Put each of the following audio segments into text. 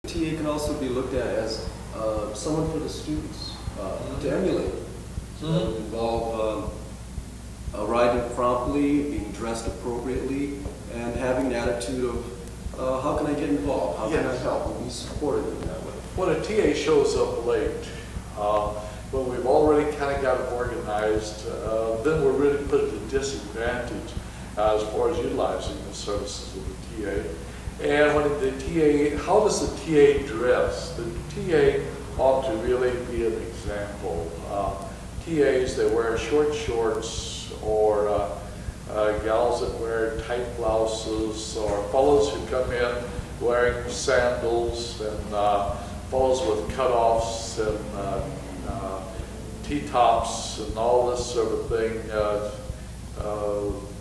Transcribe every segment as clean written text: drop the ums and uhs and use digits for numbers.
TA can also be looked at as someone for the students to emulate. So that would involve arriving promptly, being dressed appropriately, and having an attitude of how can I get involved, how can I help, and be supportive in that way. When a TA shows up late, when we've already kind of got it organized, then we're really put at a disadvantage as far as utilizing the services of the TA. And when the TA, how does the TA dress? The TA ought to really be an example. TAs, they wear short shorts, or gals that wear tight blouses, or fellows who come in wearing sandals, and fellows with cutoffs and T-tops and all this sort of thing,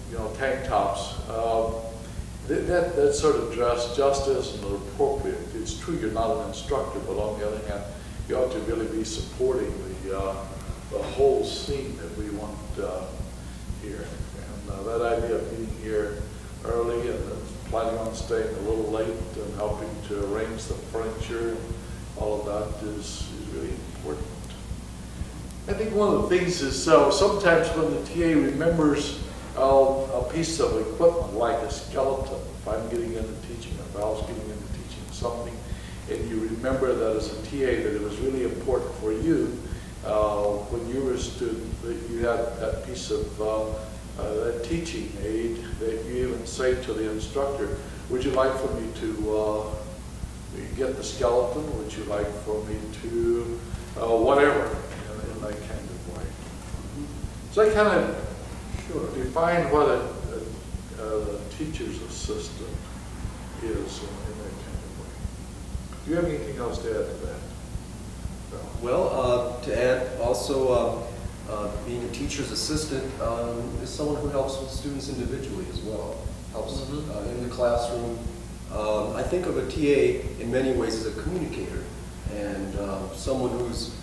you know, tank tops. That sort of dress just isn't appropriate. It's true you're not an instructor, but on the other hand, you ought to really be supporting the whole scene that we want here. And that idea of being here early and planning on staying a little late and helping to arrange the furniture and all of that is really important. I think one of the things is sometimes when the TA remembers a piece of equipment like a skeleton, if I'm getting into teaching, if Val's getting into teaching something, and you remember that as a TA that it was really important for you when you were a student, that you had that piece of that teaching aid, that you even say to the instructor, would you like for me to get the skeleton? Would you like for me to whatever, in that kind of way. So I kind of define what a teacher's assistant is in that kind of way. Do you have anything else to add to that? No. Well, to add also, being a teacher's assistant is someone who helps with students individually as well. Helps in the classroom. I think of a TA in many ways as a communicator, and someone who's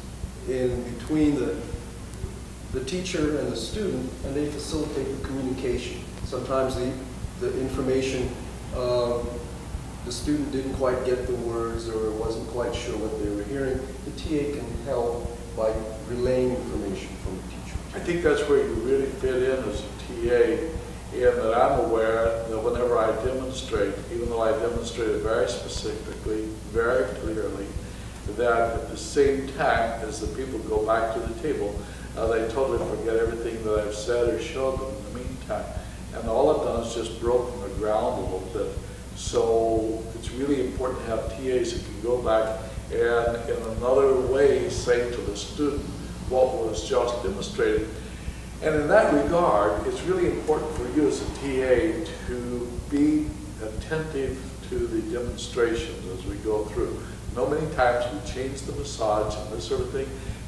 in between the teacher and the student, and they facilitate the communication. Sometimes the information, the student didn't quite get the words or wasn't quite sure what they were hearing. The TA can help by relaying information from the teacher. I think that's where you really fit in as a TA, in that I'm aware that whenever I demonstrate, even though I demonstrate it very specifically, very clearly, that at the same time as the people go back to the table, they totally forget everything that I've said or showed them in the meantime. And all I've done is just broken the ground a little bit. So it's really important to have TAs that can go back and in another way say to the student what was just demonstrated. And in that regard, it's really important for you as a TA to be attentive to the demonstrations as we go through. Know many times we change the massage and this sort of thing.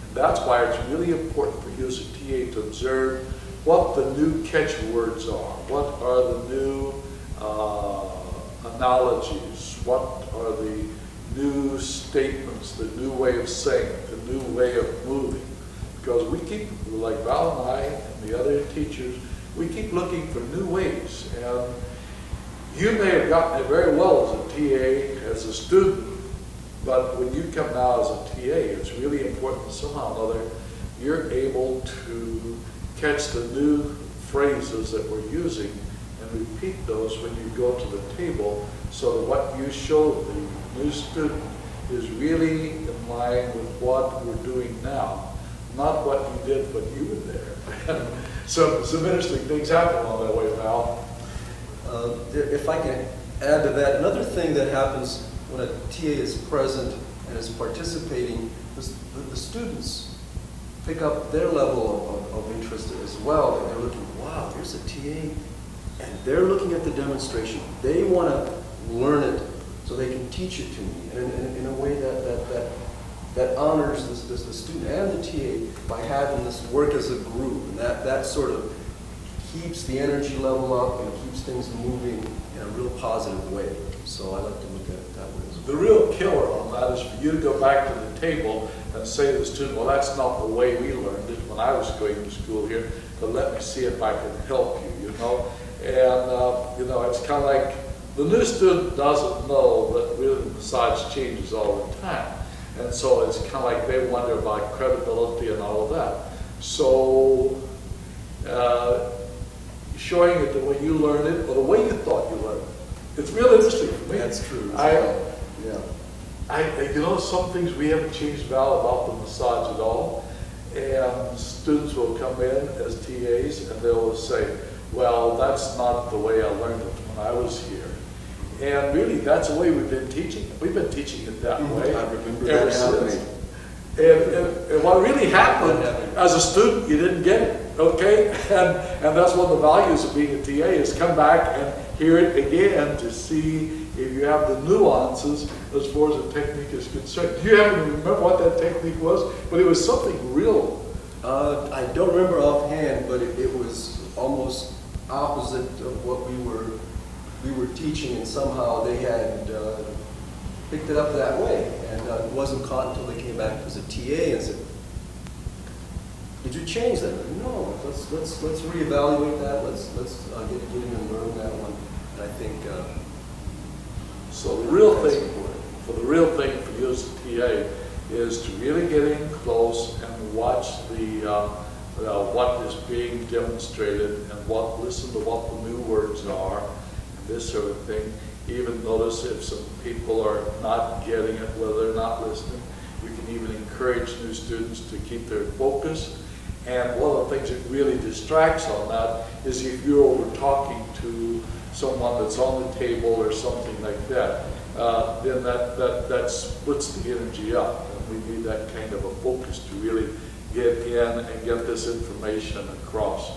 And that's why it's really important for you as a TA to observe what the new catchwords are. What are the new analogies? What are the new statements, the new way of saying, the new way of moving? Because we keep, like Val and I and the other teachers, we keep looking for new ways. And you may have gotten it very well as a TA, as a student, but when you come now as a TA, it's really important somehow or another you're able to catch the new phrases that we're using and repeat those when you go to the table, so that what you show the new student is really in line with what we're doing now, not what you did when you were there. So some interesting things happen along that way, Val. If I can add to that, another thing that happens when a TA is present and is participating, the students pick up their level of interest as well. And they're looking, wow, there's a TA, and they're looking at the demonstration. They want to learn it so they can teach it to me, and in a way that honors the student and the TA by having this work as a group, and that sort of keeps the energy level up and keeps things moving in a real positive way. So I like to look at it that way. The real killer on that is for you to go back to the table and say to the student, well, that's not the way we learned it when I was going to school here, but let me see if I can help you, you know? And, you know, it's kind of like The new student doesn't know that really massage changes all the time. And so it's kind of like they wonder about credibility and all of that. So showing it the way you learned it or the way you thought you learned it. It's real interesting for me. That's true. You know, some things we haven't changed, Val, about the massage at all. And students will come in as TAs and they'll say, well, that's not the way I learned it when I was here. And really, that's the way we've been teaching it. We've been teaching it that way. I remember ever that since. happening. And what really happened, as a student, you didn't get it, okay? And that's one of the values of being a TA is come back and hear it again to see if you have the nuances as far as the technique is concerned. Do you happen to remember what that technique was? But it was something real. I don't remember offhand, but it was almost opposite of what we were teaching, and somehow they had picked it up that way, and it wasn't caught until they came back as a TA and said, "Did you change that?" No, let's reevaluate that. Let's get in and learn that one. And I think so. The real thing for you as a TA is to really get in close and watch the what is being demonstrated and listen to what the new words are. This sort of thing. Even notice if some people are not getting it, whether they're not listening. We can even encourage new students to keep their focus. And one of the things that really distracts on that is if you're over talking to someone that's on the table or something like that, then that splits the energy up. And we need that kind of a focus to really get in and get this information across.